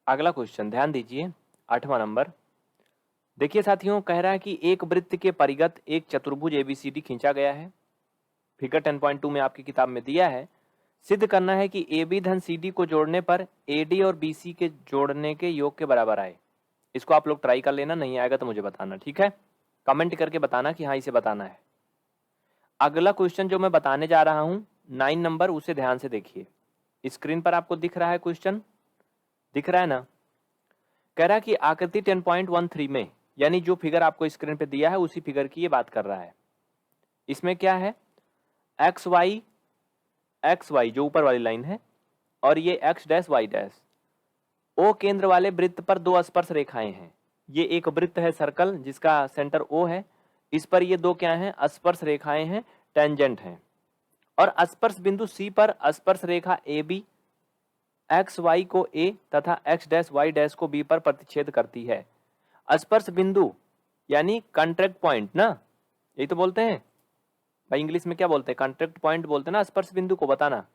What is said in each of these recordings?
अगला क्वेश्चन ध्यान दीजिए, 8वां नंबर। देखिए साथियों, कह रहा है कि एक वृत्त के परिगत एक चतुर्भुज एबीसीडी खींचा गया है। फिगर 10.2 में आपकी किताब में दिया है। सिद्ध करना है कि AB धन CD को जोड़ने पर AD और BC के जोड़ने के योग के बराबर आए। इसको आप लोग ट्राई कर लेना, नहीं आएगा तो मुझे बताना, ठीक है? कमेंट करके बताना कि हाँ इसे बताना है। अगला क्वेश्चन जो मैं बताने जा रहा हूं 9 नंबर, उसे ध्यान से देखिए। स्क्रीन पर आपको दिख रहा है क्वेश्चन, दिख रहा है ना? कह रहा है कि आकृति 10.13 में, यानी जो फिगर आपको स्क्रीन पे दिया है उसी फिगर की ये बात कर रहा है। इसमें क्या है, एक्स वाई जो ऊपर वाली लाइन है और ये एक्स डैश वाई डैश, ओ केंद्र वाले वृत्त पर दो स्पर्श रेखाएं हैं। ये एक वृत्त है सर्कल जिसका सेंटर ओ है, इस पर ये दो क्या हैं, स्पर्श रेखाएं हैं, टेंजेंट हैं। और स्पर्श बिंदु सी पर स्पर्श रेखा ए बी एक्स वाई को ए तथा एक्स डैश वाई डैश को बी पर प्रतिच्छेद करती है। स्पर्श बिंदु यानी कॉन्ट्रैक्ट पॉइंट ना, यही तो बोलते हैं भाई, इंग्लिश में क्या बोलते हैं, कॉन्ट्रैक्ट पॉइंट बोलते हैं ना स्पर्श बिंदु को, बताना।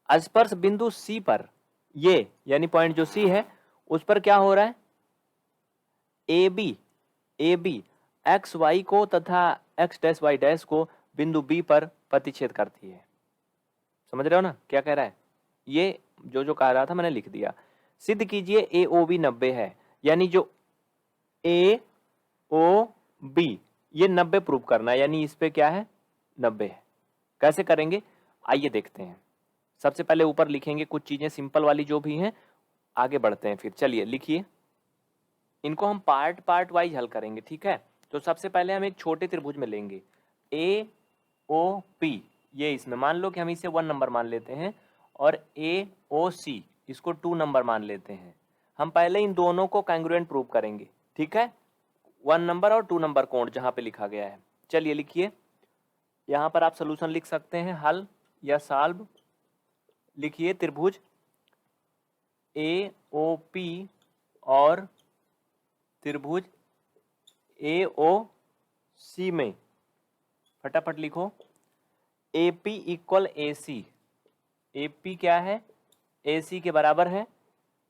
स्पर्श बिंदु सी पर ये यानी पॉइंट जो सी है उस पर क्या हो रहा है, ए बी एक्स वाई को तथा एक्स डैश वाई डैश को बिंदु बी पर प्रतिच्छेद करती है। समझ रहे हो ना क्या कह रहा है? ये जो कह रहा था मैंने लिख दिया। सिद्ध कीजिए ए ओ बी 90 है, यानी जो ए ओ बी ये 90 प्रूव करना है, यानी इस पे क्या है 90 है। कैसे करेंगे आइए देखते हैं। सबसे पहले ऊपर लिखेंगे कुछ चीजें सिंपल वाली जो भी हैं, आगे बढ़ते हैं फिर। चलिए लिखिए, इनको हम पार्ट वाइज हल करेंगे, ठीक है? तो सबसे पहले हम एक छोटे त्रिभुज में लेंगे ए ओ पी, ये इसमें मान लो कि हम इसे 1 नंबर मान लेते हैं, और ए ओ सी इसको 2 नंबर मान लेते हैं। हम पहले इन दोनों को कांग्रुएंट प्रूव करेंगे, ठीक है? 1 नंबर और 2 नंबर कोण जहां पे लिखा गया है। चलिए लिखिए, यहां पर आप सोल्यूशन लिख सकते हैं, हल या सॉल्व। लिखिए त्रिभुज ए ओ पी और त्रिभुज ए ओ सी में फटाफट लिखो AP इक्वल AC। AP क्या है, AC के बराबर है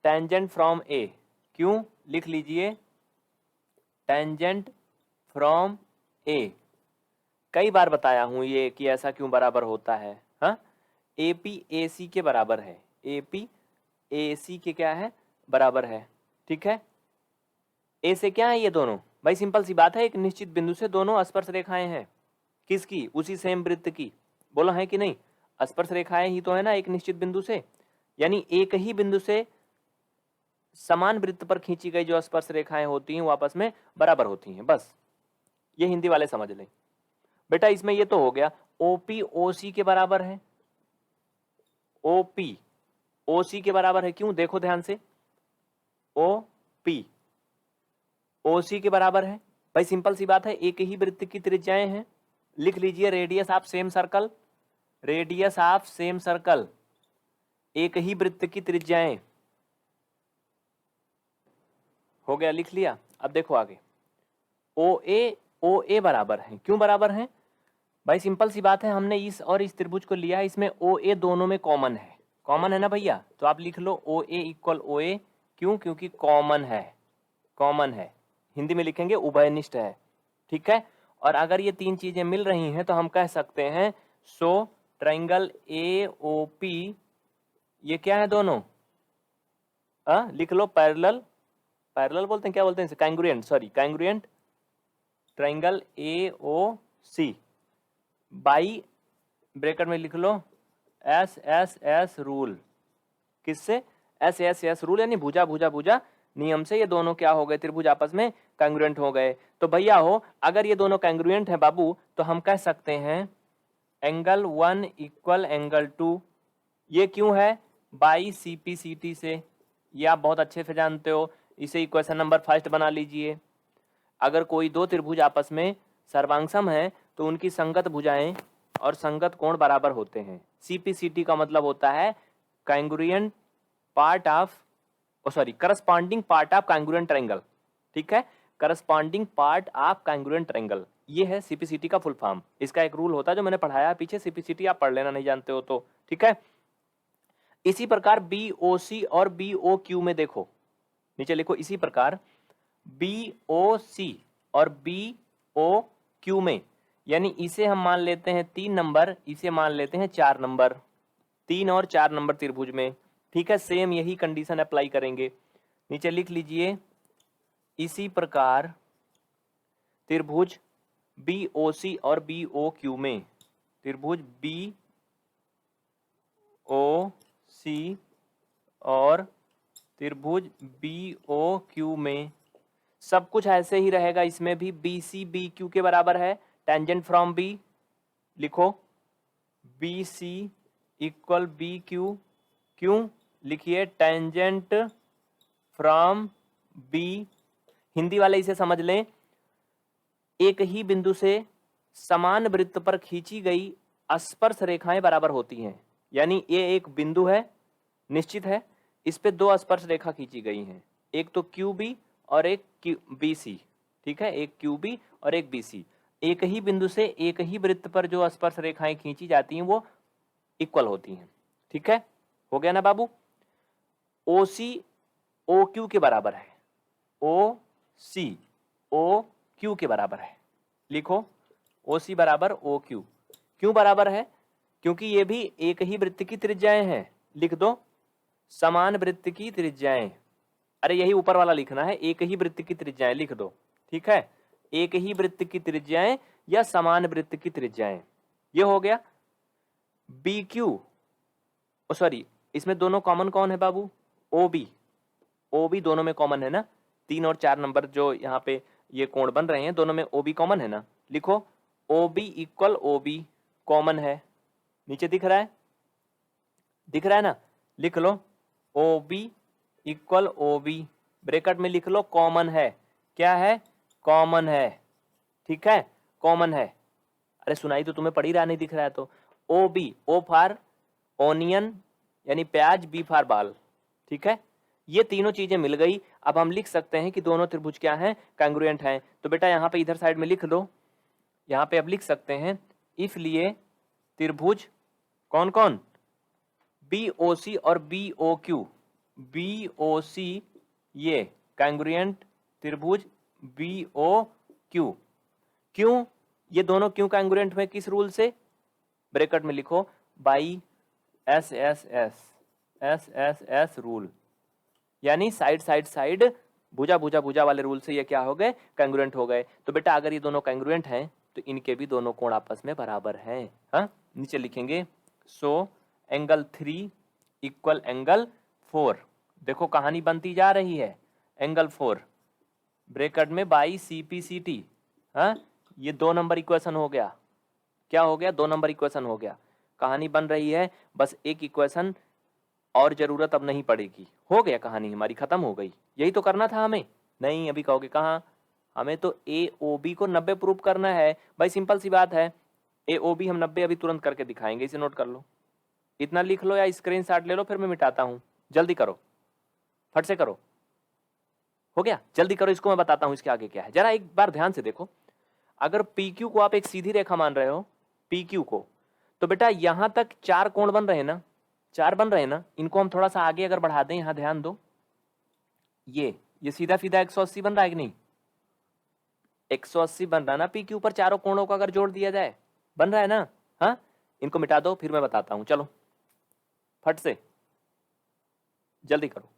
टेंजेंट फ्रॉम A। क्यों, लिख लीजिए टेंजेंट फ्रॉम A। कई बार बताया हूं ये कि ऐसा क्यों बराबर होता है। हाँ, AP AC के बराबर है, AP AC के क्या है, बराबर है, ठीक है? ए से क्या है ये दोनों, भाई सिंपल सी बात है, एक निश्चित बिंदु से दोनों स्पर्श रेखाएं हैं। किसकी, उसी सेम वृत्त की। बोला है कि नहीं, स्पर्श रेखाएं ही तो है ना एक निश्चित बिंदु से, यानी एक ही बिंदु से समान वृत्त पर खींची गई जो स्पर्श रेखाएं होती हैं वो आपस में बराबर होती हैं। बस ये हिंदी वाले समझ लें बेटा। इसमें ये तो हो गया, ओपी ओसी के बराबर है, ओपी ओसी के बराबर है। क्यों, देखो ध्यान से, ओपी ओसी के बराबर है, भाई सिंपल सी बात है, एक ही वृत्त की त्रिज्याएं हैं। लिख लीजिए radius of same circle, radius of same circle, एक ही वृत्त की त्रिज्याएं। हो गया, लिख लिया। अब देखो आगे, ओ ए बराबर है। क्यों बराबर है, भाई सिंपल सी बात है, हमने इस और इस त्रिभुज को लिया है, इसमें ओ ए दोनों में कॉमन है, कॉमन है ना भैया, तो आप लिख लो ओ ए इक्वल ओ ए। क्यों, क्योंकि कॉमन है, कॉमन है, हिंदी में लिखेंगे उभयनिष्ठ है, ठीक है? और अगर ये तीन चीजें मिल रही हैं तो हम कह सकते हैं so triangle A O P ये क्या है दोनों, लिख लो पैरेलल, पैरेलल बोलते हैं, क्या बोलते हैं इसे, congruent, sorry congruent triangle A O C by bracket में लिख लो एस एस एस रूल। किससे, एस एस एस रूल, यानी भुजा भुजा भुजा नियम से ये दोनों क्या हो गए, त्रिभुज आपस में कांग्रुएंट हो गए। तो भैया हो, अगर ये दोनों कांग्रुएंट है बाबू, तो हम कह सकते हैं एंगल 1 इक्वल एंगल 2। ये क्यों है, बाई CPCT से, ये आप बहुत अच्छे से जानते हो, इसे इक्वेशन नंबर फर्स्ट बना लीजिए। अगर कोई दो त्रिभुज आपस में सर्वांगसम है तो उनकी संगत भुजाएं और संगत कोण बराबर होते हैं। CPCT का मतलब होता है congruent part of, sorry corresponding part of congruent triangle, ठीक है? Corresponding part of congruent triangle, ये है CPCT का फुल फॉर्म। इसका एक रूल होता है जो मैंने पढ़ाया पीछे, CPCT आप पढ़ लेना नहीं जानते हो तो, ठीक है? इसी प्रकार बी ओ सी और बी ओ क्यू में देखो, नीचे लिखो, इसी प्रकार बी ओ सी और बी ओ क्यू में, यानी इसे हम मान लेते हैं 3 नंबर, इसे मान लेते हैं 4 नंबर, 3 और 4 नंबर त्रिभुज में। ठीक है, सेम यही कंडीशन अप्लाई करेंगे। नीचे लिख लीजिए, इसी प्रकार त्रिभुज बी ओ सी और बी ओ क्यू में, त्रिभुज बी ओ सी और त्रिभुज बी ओ क्यू में सब कुछ ऐसे ही रहेगा। इसमें भी बी सी बी क्यू के बराबर है, टेंजेंट फ्रॉम बी लिखो, B C equal B Q, क्यों लिखिए टेंजेंट फ्रॉम बी। हिंदी वाले इसे समझ लें, एक ही बिंदु से समान वृत्त पर खींची गई स्पर्श रेखाएं बराबर होती हैं। यानी ये एक बिंदु है, निश्चित है, इस पे 2 स्पर्श रेखा खींची गई हैं, एक तो क्यू बी और एक बी सी। ठीक है, एक क्यू बी और एक बी सी। एक ही बिंदु से एक ही वृत्त पर जो स्पर्श रेखाएं खींची जाती हैं वो इक्वल होती हैं। ठीक है, हो गया ना बाबू। ओ सी ओ क्यू के बराबर है, ओ सी ओ क्यू के बराबर है। लिखो, ओ सी बराबर ओ क्यू। क्यों बराबर है? क्योंकि ये भी एक ही वृत्त की त्रिज्याएं हैं। लिख दो, समान वृत्त की त्रिज्याएं। अरे यही ऊपर वाला लिखना है, एक ही वृत्त की त्रिज्याएं लिख दो। ठीक है, एक ही वृत्त की त्रिज्याएं या समान वृत्त की त्रिज्याएं, ये हो गया। बी क्यू, सॉरी, इसमें दोनों कॉमन कौन है बाबू? ओ बी। ओ बी दोनों में कॉमन है ना, 3 और 4 नंबर जो यहाँ पे ये कोण बन रहे हैं दोनों में ओ बी कॉमन है ना। लिखो, O B equal O B common है, नीचे दिख रहा है, दिख रहा है ना, लिख लो O B equal O B, bracket में लिख लो कॉमन है। क्या है? कॉमन है। ठीक है, कॉमन है। अरे सुनाई तो तुम्हें पड़ ही रहा, नहीं दिख रहा है तो। O B, O for onion यानी प्याज, बी फॉर बाल। ठीक है, ये तीनों चीजें मिल गई। अब हम लिख सकते हैं कि दोनों त्रिभुज क्या हैं? कांग्रुएंट हैं। तो बेटा यहाँ पे इधर साइड में लिख लो, यहाँ पे अब लिख सकते हैं, इसलिए त्रिभुज कौन कौन? बी ओ सी और B O Q, B O C ये कांग्रुएंट त्रिभुज बी ओ क्यू। क्यों ये दोनों क्यों कांग्रुएंट हुए? किस रूल से? ब्रैकेट में लिखो, by S S S, S S S rule, यानी साइड साइड साइड, भुजा भुजा भुजा वाले रूल से ये क्या हो गए? कांग्रुएंट हो गए। तो बेटा अगर ये दोनों कांग्रुएंट हैं तो इनके भी दोनों कोण आपस में बराबर हैं। हाँ, नीचे लिखेंगे, सो एंगल 3 इक्वल एंगल 4। देखो कहानी बनती जा रही है, एंगल 4 ब्रैकेट में by C P C T. हाँ, ये 2 नंबर इक्वेशन हो गया। क्या हो गया? 2 नंबर इक्वेशन हो गया। कहानी बन रही है, बस एक इक्वेशन और जरूरत अब नहीं पड़ेगी, हो गया, कहानी हमारी खत्म हो गई। यही तो करना था हमें। नहीं, अभी कहोगे कहाँ, हमें तो ए ओ बी को 90 प्रूव करना है। भाई सिंपल सी बात है, ए ओ बी हम 90 अभी तुरंत करके दिखाएंगे, इसे नोट कर लो, इतना लिख लो या स्क्रीनशॉट ले लो, फिर मैं मिटाता हूँ। जल्दी करो, फट से करो। हो गया, जल्दी करो, इसको मैं बताता हूँ इसके आगे क्या है। जरा एक बार ध्यान से देखो, अगर पी क्यू को आप एक सीधी रेखा मान रहे हो, पी क्यू को, तो बेटा यहां तक 4 कोण बन रहे हैं ना, 4 बन रहे हैं ना, इनको हम थोड़ा सा आगे अगर बढ़ा दें, यहां ध्यान दो, ये सीधा सीधा 180 बन रहा है कि नहीं? 180 बन रहा है ना पी क्यू पर, चारों कोणों को अगर जोड़ दिया जाए, बन रहा है ना? हाँ, इनको मिटा दो, फिर मैं बताता हूं। चलो फट से जल्दी करो,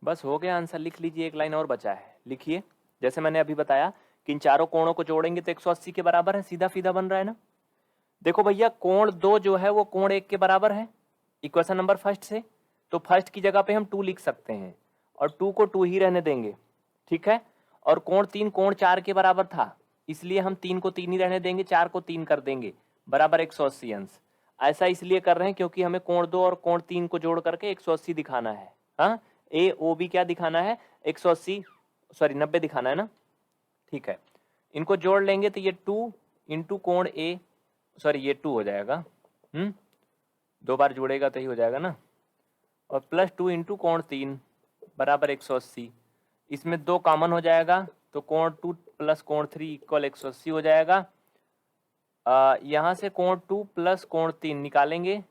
बस हो गया आंसर। लिख लीजिए, एक लाइन और बचा है, लिखिए। जैसे मैंने अभी बताया कि इन चारों कोणों को जोड़ेंगे तो 180 के बराबर है, सीधा सीधा बन रहा है ना। देखो भैया, कोण 2 जो है वो कोण 1 के बराबर है, इक्वेशन नंबर फर्स्ट से। तो फर्स्ट की जगह पे हम 2 लिख सकते हैं और 2 को 2 ही रहने देंगे। ठीक है, और कोण 3 कोण 4 के बराबर था, इसलिए हम 3 को 3 ही रहने देंगे, 4 को 3 कर देंगे, बराबर 180 अंश। ऐसा इसलिए कर रहे हैं क्योंकि हमें कोण 2 और कोण 3 को जोड़ करके 180 दिखाना है। हाँ, ए ओ बी क्या दिखाना है? 180, सॉरी 90 दिखाना है ना। ठीक है, इनको जोड़ लेंगे तो ये 2 इंटू कोण ए, सॉरी ये 2 हो जाएगा, 2 बार जुड़ेगा तो ही हो जाएगा ना, और प्लस 2 इंटू कोण 3 बराबर 180। इसमें 2 कॉमन हो जाएगा तो कोण 2 प्लस कोण 3 इक्वल 180 हो जाएगा। यहाँ से कोण 2 प्लस कोण 3 निकालेंगे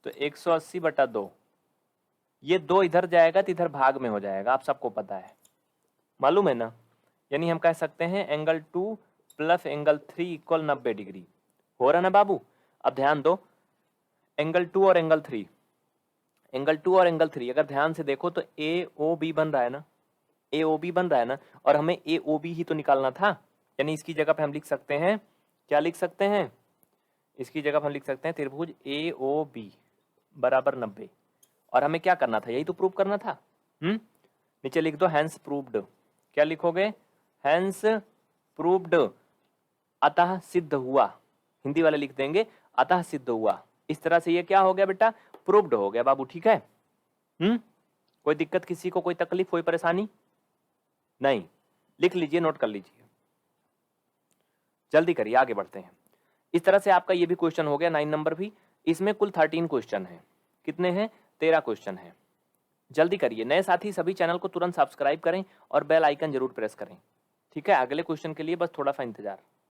तो 180/2, ये 2 इधर जाएगा तो इधर भाग में हो जाएगा, आप सबको पता है, मालूम है ना। यानी हम कह सकते हैं angle 2 plus angle 3 equal 90 degree. हो रहा ना बाबू। अब ध्यान दो, एंगल 2 और एंगल 3, एंगल 2 और एंगल 3 अगर ध्यान से देखो तो AOB बन रहा है ना, AOB बन रहा है ना, और हमें AOB ही तो निकालना था। यानी इसकी जगह पे हम लिख सकते हैं, क्या लिख सकते हैं, इसकी जगह पे हम लिख सकते हैं त्रिभुज AOB बराबर 90। और हमें क्या करना था, यही तो प्रूव करना था। नीचे लिख दो हैंस प्रूव्ड। क्या लिखोगे, हैंस प्रूव्ड, अतः सिद्ध हुआ। हिंदी वाले लिख देंगे अतः सिद्ध हुआ। इस तरह से ये क्या हो गया बेटा, प्रूव्ड हो गया बाबू, ठीक है। कोई दिक्कत किसी को, कोई तकलीफ, कोई परेशानी नहीं, लिख लीजिए, नोट कर लीजिए, जल्दी करिए, आगे बढ़ते हैं। इस तरह से आपका ये भी क्वेश्चन हो गया 9 नंबर भी। इसमें कुल 13 क्वेश्चन है। कितने हैं, 13 क्वेश्चन है। जल्दी करिए, नए साथी सभी चैनल को तुरंत सब्सक्राइब करें और बेल आइकन जरूर प्रेस करें, ठीक है। अगले क्वेश्चन के लिए बस थोड़ा सा इंतजार।